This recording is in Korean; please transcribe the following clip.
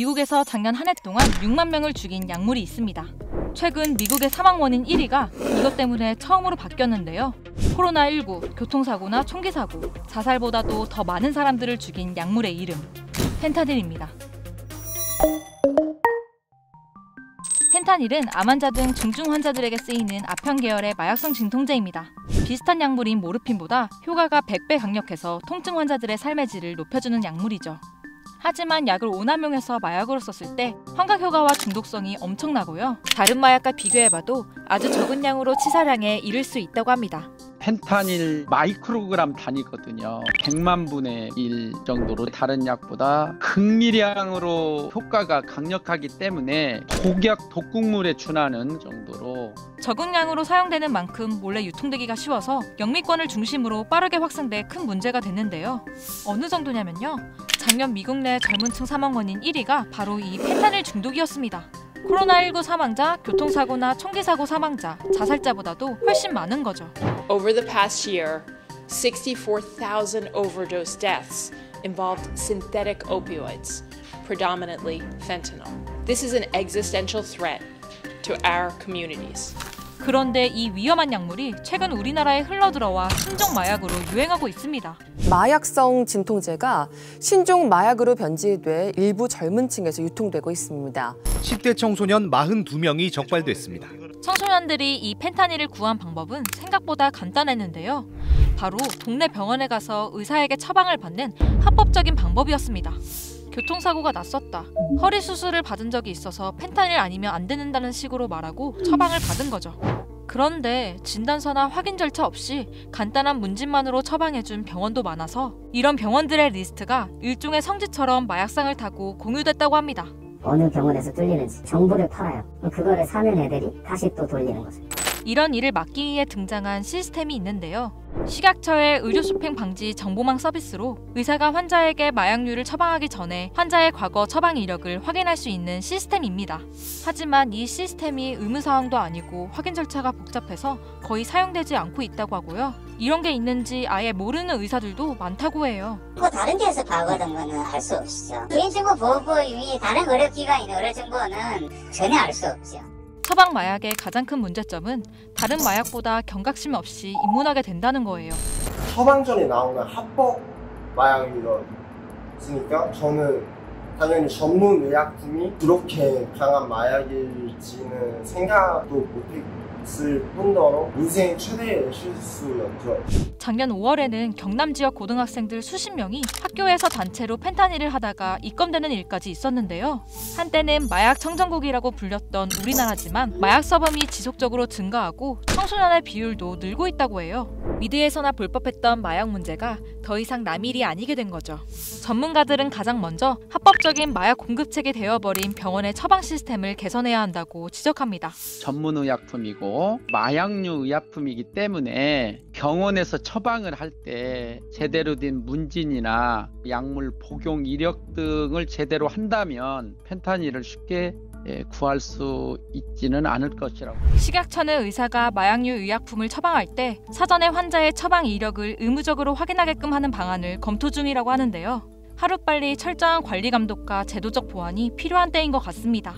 미국에서 작년 한 해 동안 6만 명을 죽인 약물이 있습니다. 최근 미국의 사망 원인 1위가 이것 때문에 처음으로 바뀌었는데요. 코로나19, 교통사고나 총기사고, 자살보다도 더 많은 사람들을 죽인 약물의 이름, 펜타닐입니다. 펜타닐은 암 환자 등 중증 환자들에게 쓰이는 아편 계열의 마약성 진통제입니다. 비슷한 약물인 모르핀보다 효과가 100배 강력해서 통증 환자들의 삶의 질을 높여주는 약물이죠. 하지만 약을 오남용해서 마약으로 썼을 때 환각 효과와 중독성이 엄청나고요. 다른 마약과 비교해봐도 아주 적은 양으로 치사량에 이를 수 있다고 합니다. 펜타닐 마이크로그램 단위거든요. 100만 분의 1 정도로 다른 약보다 극미량으로 효과가 강력하기 때문에 독약 독극물에 준하는 정도로 적은 양으로 사용되는 만큼 몰래 유통되기가 쉬워서 영미권을 중심으로 빠르게 확산돼 큰 문제가 됐는데요. 어느 정도냐면요. 작년 미국 내 젊은 층 사망 원인 1위가 바로 이 펜타닐 중독이었습니다. 코로나19 사망자, 교통사고나 총기사고 사망자, 자살자보다도 훨씬 많은 거죠. Over the past year, 64,000 overdose deaths involved synthetic opioids, predominantly fentanyl. This is an existential threat to our communities. 그런데 이 위험한 약물이 최근 우리나라에 흘러들어와 신종 마약으로 유행하고 있습니다. 마약성 진통제가 신종 마약으로 변질돼 일부 젊은 층에서 유통되고 있습니다. 10대 청소년 42명이 적발됐습니다. 청소년들이 이 펜타닐을 구한 방법은 생각보다 간단했는데요. 바로 동네 병원에 가서 의사에게 처방을 받는 합법적인 방법이었습니다. 교통사고가 났었다. 허리 수술을 받은 적이 있어서 펜타닐 아니면 안 된다는 식으로 말하고 처방을 받은 거죠. 그런데 진단서나 확인 절차 없이 간단한 문진만으로 처방해준 병원도 많아서 이런 병원들의 리스트가 일종의 성지처럼 마약상을 타고 공유됐다고 합니다. 어느 병원에서 뚫리는지 정보를 팔아요. 그거를 사는 애들이 다시 또 돌리는 거죠. 이런 일을 막기 위해 등장한 시스템이 있는데요. 식약처의 의료쇼핑 방지 정보망 서비스로 의사가 환자에게 마약류를 처방하기 전에 환자의 과거 처방 이력을 확인할 수 있는 시스템입니다. 하지만 이 시스템이 의무사항도 아니고 확인 절차가 복잡해서 거의 사용되지 않고 있다고 하고요. 이런 게 있는지 아예 모르는 의사들도 많다고 해요. 다른 데서 봐거든 거는 알 수 없죠. 개인정보보호법이 다른 의료기관이나 의료정보는 전혀 알 수 없죠. 처방 마약의 가장 큰 문제점은 다른 마약보다 경각심 없이 입문하게 된다는 거예요. 처방전에 나오는 합법 마약이니까 저는 당연히 전문 의약품이 그렇게 강한 마약일지는 생각도 못했을 뿐더러 인생 최대의 실수였죠. 작년 5월에는 경남 지역 고등학생들 수십 명이 학교에서 단체로 펜타닐을 하다가 입건되는 일까지 있었는데요. 한때는 마약 청정국이라고 불렸던 우리나라지만 마약 서범이 지속적으로 증가하고 청소년의 비율도 늘고 있다고 해요. 미드에서나 볼 법했던 마약 문제가 더 이상 남일이 아니게 된 거죠. 전문가들은 가장 먼저 합법적인 마약 공급책이 되어버린 병원의 처방 시스템을 개선해야 한다고 지적합니다. 전문의약품이고 마약류 의약품이기 때문에 병원에서 처방을 할 때 제대로 된 문진이나 약물 복용 이력 등을 제대로 한다면 펜타닐을 쉽게 구할 수 있지는 않을 것이라고. 식약처는 의사가 마약류 의약품을 처방할 때 사전에 환자의 처방 이력을 의무적으로 확인하게끔 하는 방안을 검토 중이라고 하는데요. 하루빨리 철저한 관리 감독과 제도적 보완이 필요한 때인 것 같습니다.